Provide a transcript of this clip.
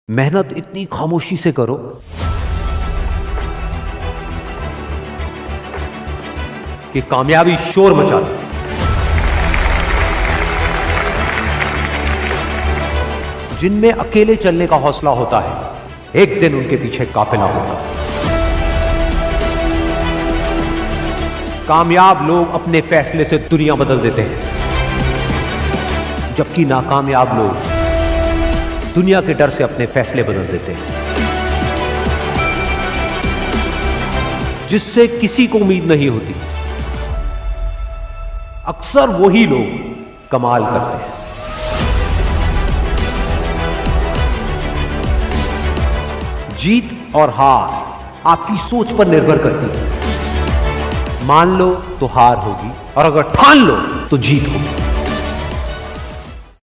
मेहनत इतनी खामोशी से करो कि कामयाबी शोर मचा दे। जिनमें अकेले चलने का हौसला होता है, एक दिन उनके पीछे काफिला होता है। कामयाब लोग अपने फैसले से दुनिया बदल देते हैं, जबकि नाकामयाब लोग दुनिया के डर से अपने फैसले बदल देते हैं। जिससे किसी को उम्मीद नहीं होती, अक्सर वही लोग कमाल करते हैं। जीत और हार आपकी सोच पर निर्भर करती है। मान लो तो हार होगी, और अगर ठान लो तो जीत होगी।